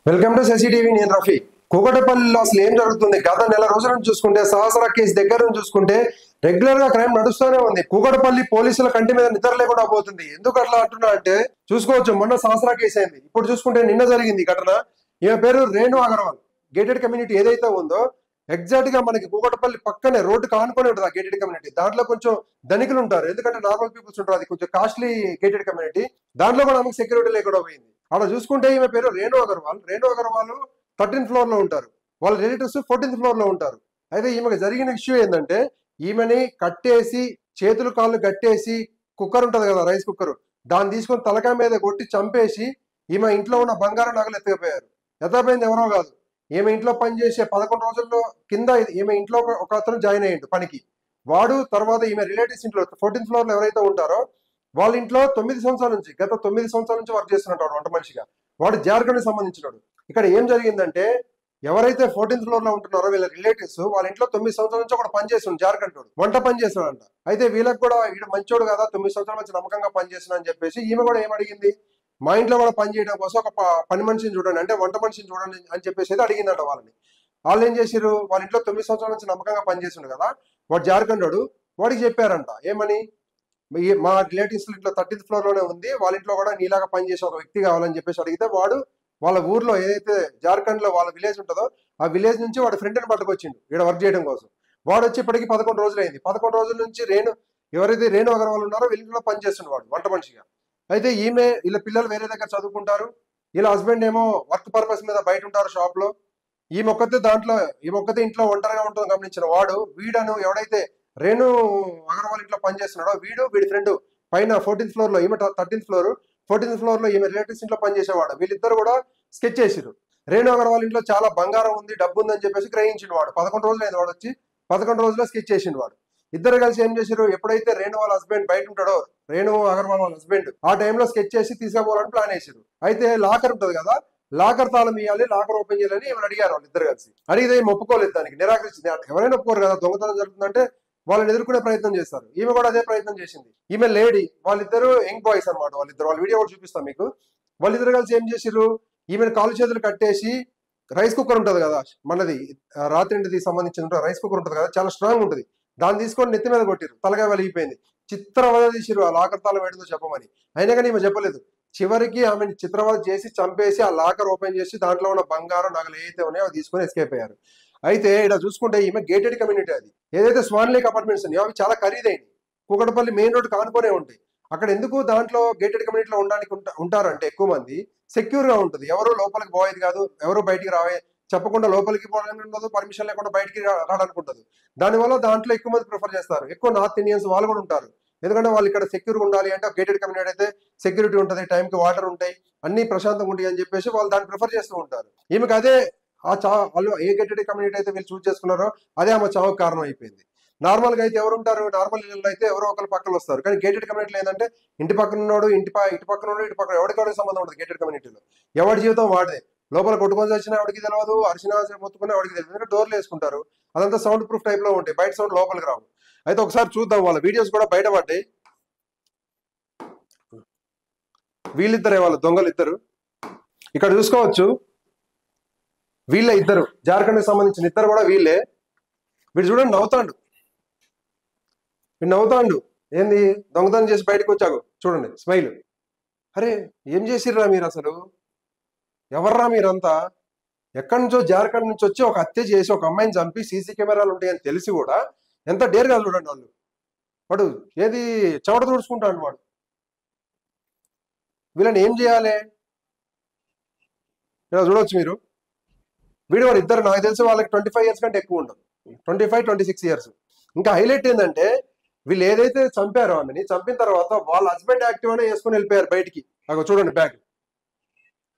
Welcome to CCTV. నేను రఫీ. కూకటపల్లిలో అసలు ఏం జరుగుతుంది? గత నెల రోజుల నుంచి చూసుకుంటే, సహస్ర కేసు దగ్గర నుంచి చూసుకుంటే రెగ్యులర్ గా క్రైమ్ నడుస్తూనే ఉంది. కూకటపల్లి పోలీసుల కంటి మీద నిద్ర లేకుండా పోతుంది. ఎందుకు అట్లా అంటున్నా అంటే చూసుకోవచ్చు, మొన్న సహస్ర కేసు అయింది. ఇప్పుడు చూసుకుంటే నిన్న జరిగింది ఘటన. ఈమె పేరు రేణు అగర్వాల్. గేటెడ్ కమ్యూనిటీ ఏదైతే ఉందో ఎగ్జాక్ట్ గా మనకి కూకటపల్లి పక్కనే రోడ్డు కానుకొని ఉంటుంది ఆ గేటెడ్ కమ్యూనిటీ. దాంట్లో కొంచెం ధనికులు ఉంటారు, ఎందుకంటే నార్మల్ పీపుల్స్ ఉంటారు. అది కొంచెం కాస్ట్లీ గేటెడ్ కమ్యూనిటీ. దాంట్లో కూడా ఆమెకు సెక్యూరిటీ లేకుండా పోయింది. అలా చూసుకుంటే ఈమె పేరు రేణు అగర్వాల్. రేణు అగర్వాల్ 13th ఫ్లోర్ లో ఉంటారు. వాళ్ళ రిలేటివ్స్ 14th ఫ్లోర్ లో ఉంటారు. అయితే ఈమెకు జరిగిన ఇష్యూ ఏంటంటే, ఈమెని కట్టేసి చేతులు కాళ్ళు కట్టేసి, కుక్కర్ ఉంటది కదా, రైస్ కుక్కర్, దాన్ని తీసుకొని తలకాయ మీద కొట్టి చంపేసి ఈమె ఇంట్లో ఉన్న బంగారం నగలు ఎత్తుకుపోయారు. ఎత్తపోయింది ఎవరో కాదు, ఈమె ఇంట్లో పనిచేసే 11 రోజుల్లో కింద ఈమె ఇంట్లో ఒక అతను జాయిన్ అయ్యిండు పనికి. వాడు తర్వాత ఈమె రిలేటివ్స్ ఇంట్లో 14th ఫ్లోర్ లో ఎవరైతే ఉంటారో వాళ్ళ ఇంట్లో 9 సంవత్సరాల నుంచి, గత 9 సంవత్సరాల నుంచి వర్క్ చేస్తున్నట్టు వంట మనిషిగా. వాడు జార్ఖండ్ సంబంధించినాడు. ఇక్కడ ఏం జరిగిందంటే, ఎవరైతే 14th ఫ్లోర్ లో ఉంటున్నారో వీళ్ళ రిలేటివ్స్, వాళ్ళ ఇంట్లో 9 సంవత్సరాల నుంచి ఒకటి పనిచేస్తున్నాడు, జార్ఖండ్ వంట పని చేస్తున్నాడంట. అయితే వీళ్ళకి కూడా వీడు మంచోడు కదా, 9 సంవత్సరాల నుంచి నమ్మకంగా పనిచేస్తున్నా అని చెప్పేసి ఈమె కూడా ఏమడిగింది, మా ఇంట్లో కూడా పని చేయడం కోసం ఒక పని మనిషిని చూడండి, అంటే వంట మనిషిని చూడండి అని చెప్పేసి అయితే అడిగిందంట వాళ్ళని. వాళ్ళు ఏం చేశారు, వాళ్ళ ఇంట్లో 9 సంవత్సరాల నుంచి నమ్మకంగా పనిచేస్తుండు కదా వాడు జార్ఖండ్ వాడికి చెప్పారంట ఏమని, మా రిలేటివ్స్ ఇంట్లో 13th ఫ్లోర్ లోనే ఉంది, వాళ్ళ ఇంట్లో కూడా నీలాగా పనిచేసే ఒక వ్యక్తి కావాలని చెప్పేసి అడిగితే, వాడు వాళ్ళ ఊర్లో ఏదైతే జార్ఖండ్ లో వాళ్ళ విలేజ్ ఉంటుందో ఆ విలేజ్ నుంచి వాడు ఫ్రెండ్ని పట్టుకొచ్చిండు ఇక్కడ వర్క్ చేయడం కోసం. వాడు వచ్చి ఇప్పటికి 11 రోజులు అయింది. 11 రోజుల నుంచి ఎవరైతే రేణు అగర్వాల్ ఉన్నారో వీళ్ళలో పనిచేస్తుండు వాడు వంట మనిషిగా. అయితే వీళ్ళ పిల్లలు వేరే దగ్గర చదువుకుంటారు. వీళ్ళ హస్బెండ్ ఏమో వర్క్ పర్పస్ మీద బయట ఉంటారు షాప్ లో. ఈ మొక్కతే ఇంట్లో ఒంటరిగా ఉంటుంది గమనించిన వాడు, వీడను ఎవడైతే రేణు అగర్వాల్ ఇంట్లో పనిచేస్తున్నాడో వీడి ఫ్రెండ్ పైన 14th ఫ్లోర్ లో, ఈమె 13th ఫ్లోర్, 14th ఫ్లోర్ లో ఈమె రిలేటివ్స్ ఇంట్లో పనిచేసేవాడు. వీళ్ళిద్దరు కూడా స్కెచ్ చేసిరు. రేణు అగర్వాల్ ఇంట్లో చాలా బంగారం ఉంది, డబ్బు ఉంది అని చెప్పేసి గ్రహించిండు వాడు. 11 రోజులు అయింది వాడు వచ్చి, 11 రోజుల్లో స్కెచ్ చేసిండు వాడు. ఇద్దరు కలిసి ఏం చేశారు, ఎప్పుడైతే రేణు వాళ్ళ హస్బెండ్ బయట ఉంటాడో, రేణు అగర్వాల్ వాళ్ళ హస్బెండ్, ఆ టైంలో స్కెచ్ చేసి తీసుకుపోవాలని ప్లాన్ వేసారు. అయితే లాకర్ ఉంటుంది కదా, లాకర్ తాళం ఇవ్వాలి, లాకర్ ఓపెన్ చేయాలని ఏమైనా అడిగారు వాళ్ళు ఇద్దరు కలిసి. అడిగితే ఏమి ఒప్పుకోలేదు, దానికి నిరాకరించింది. ఎవరైనా ఒప్పుకోరు కదా, దొంగతనం జరుగుతుందంటే వాళ్ళని ఎదుర్కొనే ప్రయత్నం చేస్తారు. ఈమె కూడా అదే ప్రయత్నం చేసింది. ఈమె లేడీ, వాళ్ళిద్దరు యంగ్ బాయ్స్ అనమాట. వాళ్ళ వీడియో కూడా చూపిస్తాం మీకు. వాళ్ళిద్దరు కలిసి ఏం చేసిర్రు, ఈమెను కాలు చేతులు కట్టేసి, రైస్ కుక్కర్ ఉంటది కదా మనది, రాత్రింటిది సంబంధించిన రైస్ కుక్కర్ ఉంటది కదా, చాలా స్ట్రాంగ్ ఉంటుంది, దాన్ని తీసుకొని నెత్తి మీద కొట్టిరు. తలగా వెలిగిపోయింది. చిత్రవద తీసిరు ఆ లాకర్ తాళం ఏంటో చెప్పమని. అయినా కానీ ఈమె చెప్పలేదు. చివరికి ఆమెను చిత్రవద చేసి చంపేసి ఆ లాకర్ ఓపెన్ చేసి దాంట్లో ఉన్న బంగారం నగలు ఏదైతే ఉన్నాయో అవి తీసుకొని ఎస్కేప్ అయ్యారు. అయితే ఇక్కడ చూసుకుంటే ఈమె గేటెడ్ కమ్యూనిటీ, అది ఏదైతే స్వాన్ లేక్ అపార్ట్మెంట్స్ ఉన్నాయో అవి చాలా ఖరీదైనవి. కూకటపల్లి మెయిన్ రోడ్ కానుకొనే ఉంటాయి. అక్కడ ఎందుకు దాంట్లో గేటెడ్ కమ్యూనిటీలో ఉండడానికి ఉంటారంటే ఎక్కువ మంది సెక్యూర్ గా ఉంటుంది. ఎవరు లోపలికి పోయేది కాదు, ఎవరు బయటికి చెప్పకుండా లోపలికి పోవడానికి ఉండదు, పర్మిషన్ లేకుండా బయటికి రావడానికి ఉంటుంది. దానివల్ల దాంట్లో ఎక్కువ మంది ప్రిఫర్ చేస్తారు. ఎక్కువ నార్త్ ఇండియన్స్ వాళ్ళు కూడా ఉంటారు, ఎందుకంటే వాళ్ళు ఇక్కడ సెక్యూర్ ఉండాలి అంటే గేటెడ్ కమ్యూనిటీ అయితే సెక్యూరిటీ ఉంటుంది, టైంకి వాటర్ ఉంటాయి, అన్ని ప్రశాంతంగా ఉంటాయి అని చెప్పేసి వాళ్ళు దాన్ని ప్రిఫర్ చేస్తూ ఉంటారు. ఈమెకు అదే వాళ్ళు ఏ గేటెడ్ కమ్యూనిటీ అయితే వీళ్ళు చూస్ చేసుకున్నారో అదే ఆమె చావుకు కారణం అయిపోయింది. నార్మల్ గా అయితే ఎవరు ఉంటారు, నార్మల్ ఇళ్ళలో అయితే ఎవరో ఒకరు పక్కన వస్తారు. కానీ గేటెడ్ కమ్యూనిటీలో ఏంటంటే ఇంటి పక్కన ఉన్నాడు, ఇటు పక్కన ఉన్నాడు, ఇటు పక్కన ఎవరికి సంబంధం ఉండదు. గేటెడ్ కమ్యూనిటీలో ఎవరి జీవితం వాడే. లోపల కొట్టుకొని వచ్చినా ఎవరికి తెలియదు, అరిసిన మొత్తుకున్నా ఎవరికి తెలియదు, ఎందుకంటే డోర్లు వేసుకుంటారు. అదంతా సౌండ్ ప్రూఫ్ టైప్ లో ఉంటాయి, బయట సౌండ్ లోపలికి రావు. అయితే ఒకసారి చూద్దాం, వాళ్ళ వీడియోస్ కూడా బయటపడ్డాయి. వీళ్ళిద్దరే వాళ్ళ దొంగలు ఇద్దరు. ఇక్కడ చూసుకోవచ్చు, వీళ్ళే ఇద్దరు, జార్ఖండ్ కి సంబంధించిన ఇద్దరు కూడా వీళ్ళే. వీడు చూడండి నవ్వుతాడు, ఏంది దొంగతనం చేసి బయటకు వచ్చాకు చూడండి, స్మైల్. అరే ఏం చేసిర్రా మీరు, అసలు ఎవర్రా మీరంతా? ఎక్కడి నుంచో జార్ఖండ్ నుంచి వచ్చి ఒక హత్య చేసి ఒక అమ్మాయిని చంపి సీసీ కెమెరాలు ఉంటాయని తెలిసి కూడా ఎంత డేర్గా చూడండి వాళ్ళు. వాడు ఏది చెమట తుడుచుకుంటాడు వాడు. వీళ్ళని ఏం చేయాలి ఇలా చూడవచ్చు మీరు. వాడు ఇద్దరు, నాకు తెలిసి వాళ్ళకి 25 years కంటే ఎక్కువ ఉండదు, 25-26 years. ఇంకా హైలైట్ ఏంటంటే, వీళ్ళు ఏదైతే చంపారో ఆమెని, చంపిన తర్వాత వాళ్ళ హస్బెండ్ యాక్టివ్ అనే వేసుకొని వెళ్ళిపోయారు బయటికి. అగో చూడండి,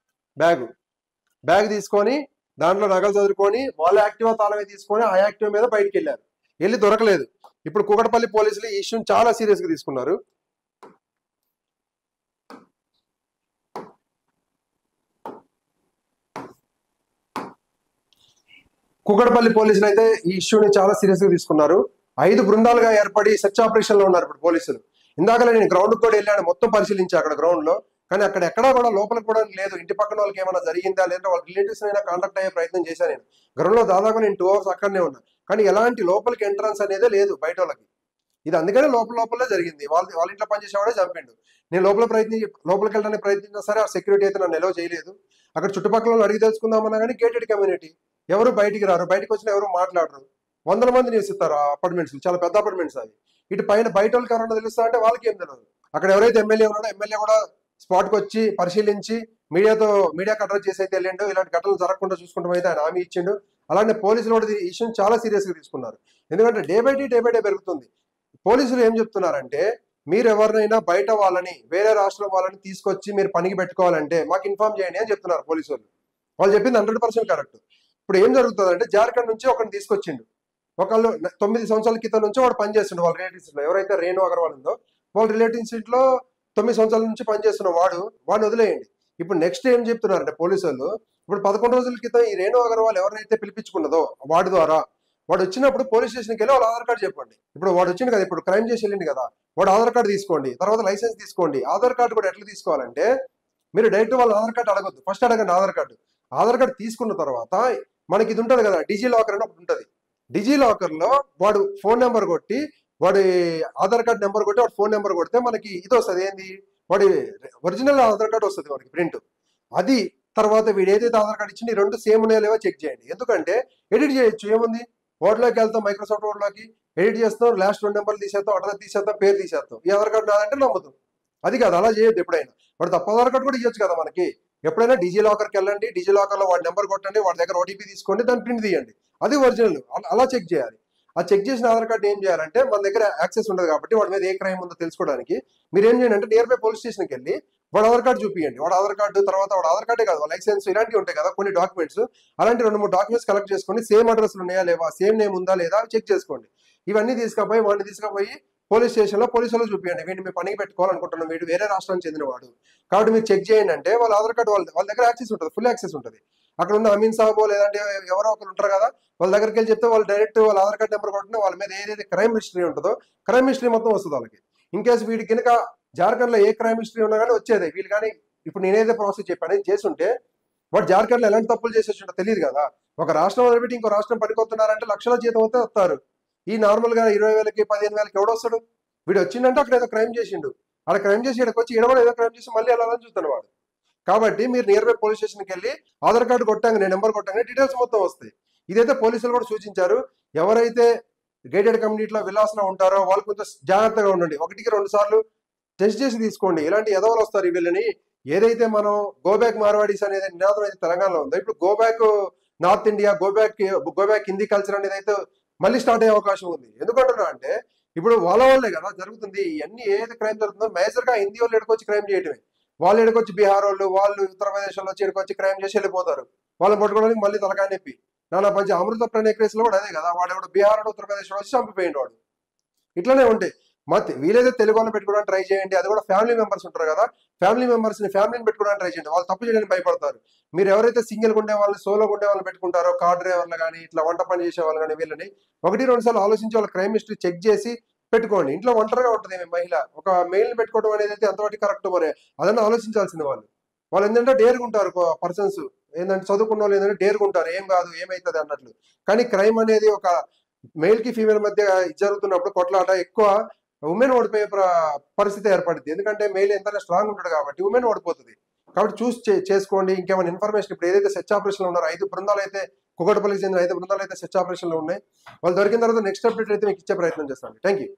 బ్యాగ్ తీసుకొని దాంట్లో నగలు చదువుకొని వాళ్ళ యాక్టివా తాళమే తీసుకొని ఆ యాక్టివా మీద బయటికి వెళ్ళారు. వెళ్ళి దొరకలేదు. ఇప్పుడు కూకటపల్లి పోలీసులు ఈ ఇష్యూని చాలా సీరియస్ గా తీసుకున్నారు. కూకటపల్లి పోలీసులు అయితే ఈ ఇష్యూని చాలా సీరియస్ గా తీసుకున్నారు. 5 బృందాలుగా ఏర్పడి సెర్చ్ ఆపరేషన్ లో ఉన్నారు ఇప్పుడు పోలీసులు. ఇందాకలే నేను గ్రౌండ్ కూడా వెళ్ళాను, మొత్తం పరిశీలించా అక్కడ గ్రౌండ్ లో. కానీ అక్కడ ఎక్కడా కూడా లోపలికి కూడా లేదు. ఇంటి పక్కన వాళ్ళకి ఏమైనా జరిగిందా లేదంటే వాళ్ళ రిలేటివ్స్ అయినా కాంటాక్ట్ అయ్యే ప్రయత్నం చేశాను నేను. గ్రౌండ్లో దాదాపు నేను 2 hours అక్కడనే ఉన్నా. కానీ ఎలాంటి లోపలికి ఎంట్రన్స్ అనేదే లేదు బయట వాళ్ళకి. ఇది అందుకనే లోపలే జరిగింది. వాళ్ళ ఇంట్లో పనిచేసేవాడే చంపిండు. నేను లోపలికి వెళ్ళడానికి ప్రయత్నించినా సరే ఆ సెక్యూరిటీ అయితే నన్ను ఎలో చేయలేదు. అక్కడ చుట్టుపక్కల వాళ్ళు అడిగి తెలుసుకుందామన్నా కానీ గేటెడ్ కమ్యూనిటీ, ఎవరు బయటికి రారు, బయటకు వచ్చినా ఎవరు మాట్లాడరు. 100 మంది నివసిస్తారు ఆ అపార్ట్మెంట్స్, చాలా పెద్ద అపార్ట్మెంట్స్ అవి. ఇటు పైన బయట వాళ్ళకి ఎవరన్నా తెలుస్తా అంటే వాళ్ళకి ఏం తెలియదు. అక్కడ ఎవరైతే ఎమ్మెల్యే ఉన్నాడో ఎమ్మెల్యే కూడా స్పాట్కి వచ్చి పరిశీలించి మీడియాకి అడ్రస్ చేసి అయితే వెళ్ళిండు. ఇలాంటి ఘటనలు జరగకుండా చూసుకుంటాం అయితే ఆయన హామీ ఇచ్చిండు. అలానే పోలీసులు కూడా ఈ విషయం చాలా సీరియస్ గా తీసుకున్నారు. ఎందుకంటే డే బై డే పెరుగుతుంది. పోలీసులు ఏం చెప్తున్నారంటే, మీరు ఎవరినైనా బయట వాళ్ళని, వేరే రాష్ట్రం వాళ్ళని తీసుకొచ్చి మీరు పనికి పెట్టుకోవాలంటే మాకు ఇన్ఫార్మ్ చేయండి అని చెప్తున్నారు పోలీసులు. వాళ్ళు చెప్పింది 100% కరెక్ట్. ఇప్పుడు ఏం జరుగుతుందంటే, జార్ఖండ్ నుంచి ఒకరిని తీసుకొచ్చిండు. ఒకళ్ళు 9 సంవత్సరాల క్రితం నుంచి వాడు పనిచేస్తుండే వాళ్ళ రిలేటివ్స్ లో. ఎవరైతే రేణు అగర్వాల్ ఉందో వాళ్ళ రిలేటివ్స్ ఇంట్లో 9 సంవత్సరాల నుంచి పనిచేస్తున్న వాడిని వదిలేయండి. ఇప్పుడు నెక్స్ట్ ఏం చెప్తున్నారంటే పోలీసులు, ఇప్పుడు 11 రోజుల క్రితం ఈ రేణు అగర్వాల్ ఎవరైతే పిలిపించుకున్నదో వాడి ద్వారా వాడు వచ్చినప్పుడు పోలీస్ స్టేషన్కి వెళ్ళి వాళ్ళ ఆధార్ కార్డు చెప్పండి. ఇప్పుడు వాడు వచ్చింది కదా, ఇప్పుడు క్రైమ్ చేసి వెళ్ళింది కదా, వాడు ఆధార్ కార్డు తీసుకోండి, తర్వాత లైసెన్స్ తీసుకోండి. ఆధార్ కార్డు కూడా ఎట్లా తీసుకోవాలంటే, మీరు డైరెక్ట్ వాళ్ళ ఆధార్ కార్డు అడగొద్దు, ఫస్ట్ అడగండి ఆధార్ కార్డు. ఆధార్ కార్డు తీసుకున్న తర్వాత మనకి ఇది ఉంటుంది కదా, డిజీ లాకర్ అని ఒకటి ఉంటుంది. డిజీ లాకర్ లో వాడు ఫోన్ నెంబర్ కొట్టి, వాడి ఆధార్ కార్డు నెంబర్ కొట్టి వాడు ఫోన్ నెంబర్ కొడితే మనకి ఇది వస్తుంది. ఏంది, వాడి ఒరిజినల్ ఆధార్ కార్డు వస్తుంది వాడికి ప్రింట్. అది తర్వాత వీడు ఏదైతే ఆధార్ కార్డు ఇచ్చింది 2 సేమ్ ఉన్నాయో లేవో చెక్ చేయండి. ఎందుకంటే ఎడిట్ చేయొచ్చు, ఏముంది, వర్డ్లోకి వెళ్తాం, మైక్రోసాఫ్ట్ వర్డ్లోకి ఎడిట్ చేస్తాం, లాస్ట్ 2 నెంబర్లు తీసేస్తాం, అడ్రస్ తీసేస్తాం, పేరు తీసేస్తాం, ఈ ఆధార్ కార్డు నాదంటే నమ్ముతాం. అది కాదు, అలా చేయొద్దు ఎప్పుడైనా. వాడు తప్ప ఆధార్ కార్డు కూడా ఇవ్వచ్చు కదా మనకి. ఎప్పుడైనా డిజీ లాకర్కి వెళ్ళండి, డిజీ లాకర్లో వాడి నెంబర్ కొట్టండి, వాడి దగ్గర ఓటీపీ తీసుకోండి, దాన్ని ప్రింట్ తీయండి, అది ఒరిజినల్. అలా చెక్ చేయాలి. ఆ చెక్ చేసిన ఆధార్ కార్డు ఏం చేయాలంటే, మన దగ్గర యాక్సెస్ ఉండదు కాబట్టి వాడి మీద ఏ క్రైమ్ ఉందో తెలుసుకోవడానికి మీరు ఏం చేయండి అంటే, నియర్ బై పోలీస్ స్టేషన్కి వెళ్ళి వాడు ఆధార్ కార్డు చూపించండి. వాడు ఆధార్ కార్డు తర్వాత వాడు ఆధార్ కార్డే కాదు, లైసెన్స్ ఇలాంటివి ఉంటాయి కదా కొన్ని డాక్యుమెంట్స్, అలాంటి 2-3 డాక్యుమెంట్స్ కలెక్ట్ చేసుకొని సేమ్ అడ్రస్లు ఉన్నాయా లేవా, సేమ్ నేమ్ ఉందా లేదా చెక్ చేసుకోండి. ఇవన్నీ వాడిని తీసుకుపోయి పోలీస్ స్టేషన్లో పోలీసులు చూపించండి, వీడిని మీరు పనికి పెట్టుకోవాలనుకుంటున్నాం, వీడు వేరే రాష్ట్రానికి చెందినవాడు కాబట్టి మీరు చెక్ చేయండి అంటే, వాళ్ళ ఆధార్ కార్డు వాళ్ళ దగ్గర యాక్సెస్ ఉంటుంది, ఫుల్ యాక్సెస్ ఉంటుంది. అక్కడ ఉన్న అమీన్ సాబో లేదంటే ఎవరో ఒకరు ఉంటారు కదా, వాళ్ళ దగ్గరికి వెళ్ళి చెప్తే వాళ్ళు డైరెక్ట్ వాళ్ళ ఆధార్ కార్డు నెంబర్ కొట్టిన వాళ్ళ మీద ఏదైతే క్రైమ్ హిస్టరీ ఉంటుందో క్రైమ్ హిస్టరీ మొత్తం వస్తుంది వాళ్ళకి. ఇన్ కేసు వీడి కనుక జార్ఖండ్ లో ఏ క్రైమ్ హిస్టరీ ఉన్నా కానీ వచ్చేది. వీళ్ళు కానీ ఇప్పుడు నేనేదో ప్రాసెస్ చెప్పాను చేసి ఉంటే, వాడు జార్ఖండ్ లో ఎలాంటి తప్పులు చేసి వచ్చి తెలియదు కదా. ఒక రాష్ట్రం వదిలిపెట్టి ఇంకో రాష్ట్రం పనికొస్తున్నారంటే లక్షల జీతం అయితే వస్తారు. ఈ నార్మల్ గా 20,000కి 15,000కి ఎవడొస్తాడు? వీడు వచ్చిందంటే అక్కడ ఏదో క్రైమ్ చేసిండు, అక్కడ క్రైమ్ చేసి ఇక్కడికి వచ్చి ఏదో క్రైమ్ చేసి మళ్ళీ వెళ్ళాలని చూస్తాను వాడు. కాబట్టి మీరు నియర్ బై పోలీస్ స్టేషన్కి వెళ్ళి ఆధార్ కార్డు కొట్టాగానే, నెంబర్ కొట్టాగానే డీటెయిల్స్ మొత్తం వస్తాయి. ఇదైతే పోలీసులు కూడా సూచించారు. ఎవరైతే గేటెడ్ కమ్యూనిటీలో విలాసంలో ఉంటారో వాళ్ళు కొంచెం జాగ్రత్తగా ఉండండి. 1కి 2 సార్లు టెస్ట్ చేసి తీసుకోండి. ఇలాంటి ఎదవలు వస్తారు వీళ్ళని. ఏదైతే మనం గోబ్యాక్ మార్వాడీస్ అనేది నినాదం అయితే తెలంగాణలో ఉందో, ఇప్పుడు go back north India, go back Hindi culture అనేది అయితే మళ్ళీ స్టార్ట్ అయ్యే అవకాశం ఉంది. ఎందుకంటున్నా అంటే, ఇప్పుడు వాళ్ళే కదా జరుగుతుంది. ఇవన్నీ ఏదైతే క్రైమ్ జరుగుతుందో మేజర్ గా హిందీ వాళ్ళు ఎడుకొచ్చి క్రైమ్ చేయటమే. వాళ్ళు ఎడుకొచ్చి బీహార్ వాళ్ళు ఉత్తరప్రదేశ్ లో వచ్చి ఎడుకొచ్చి క్రైమ్ చేసి వెళ్ళిపోతారు. వాళ్ళని పట్టుకోవడానికి మళ్ళీ తలకాయ నొప్పి. నానా పంచి అమృత ప్రణయ్ కేసులో కూడా అదే కదా, వాడు బీహార్ ఉత్తరప్రదేశ్ వచ్చి చంపిపోయింది వాడు. ఇట్లనే ఉంటాయి. వీలైతే తెలుగు వాళ్ళని పెట్టుకోవడానికి ట్రై చేయండి. అది కూడా ఫ్యామిలీ మెంబర్స్ ఉంటారు కదా, ఫ్యామిలీని పెట్టుకోవడానికి ట్రై చేయండి. వాళ్ళు తప్పు చేయడానికి భయపడతారు. మీరు ఎవరైతే సింగిల్గా ఉండే వాళ్ళని, సోలోగా ఉండే వాళ్ళని పెట్టుకుంటారో, కార్ డ్రైవర్లు కానీ ఇట్లా వంట పని చేసే వాళ్ళు కానీ, వీళ్ళని 1-2 సార్లు ఆలోచించి వాళ్ళ క్రైమ్ హిస్టరీ చెక్ చేసి పెట్టుకోండి. ఇంట్లో ఒంటరిగా ఉంటుంది మహిళ, ఒక మెయిల్ని పెట్టుకోవడం అనేది అయితే ఎంతవరకు కరెక్ట్, మరి అదన్నా ఆలోచించాల్సింది. వాళ్ళు ఏంటంటే డేర్గా ఉంటారు పర్సన్స్, ఏంటంటే చదువుకున్న వాళ్ళు ఏంటంటే డేర్గా ఉంటారు, ఏం కాదు ఏమవుతుంది అన్నట్లు. కానీ క్రైమ్ అనేది ఒక మెయిల్ కి ఫీమేల్ మధ్య జరుగుతున్నప్పుడు కొట్లాట ఎక్కువ ఉమెన్ ఓడిపోయే పరిస్థితి ఏర్పడుతుంది. ఎందుకంటే మెయిల్ ఎంత స్ట్రాంగ్ ఉంటాడు కాబట్టి ఉమెన్ ఓడిపోతుంది. కాబట్టి చూసి చేసుకోండి. ఇంకేమైనా ఇన్ఫర్మేషన్, ఇప్పుడు ఏదైతే సెర్చ్ ఆపరేషన్ లో ఉన్నారో 5 బృందాలు అయితే, కూకట్పల్లికి చెందిన 5 బృందాలు అయితే సెర్చ్ ఆపరేషన్ లో ఉన్నాయి. వాళ్ళు దొరికిన తర్వాత నెక్స్ట్ అప్డేట్ అయితే మీకు ఇచ్చే ప్రయత్నం చేస్తాను. Thank you.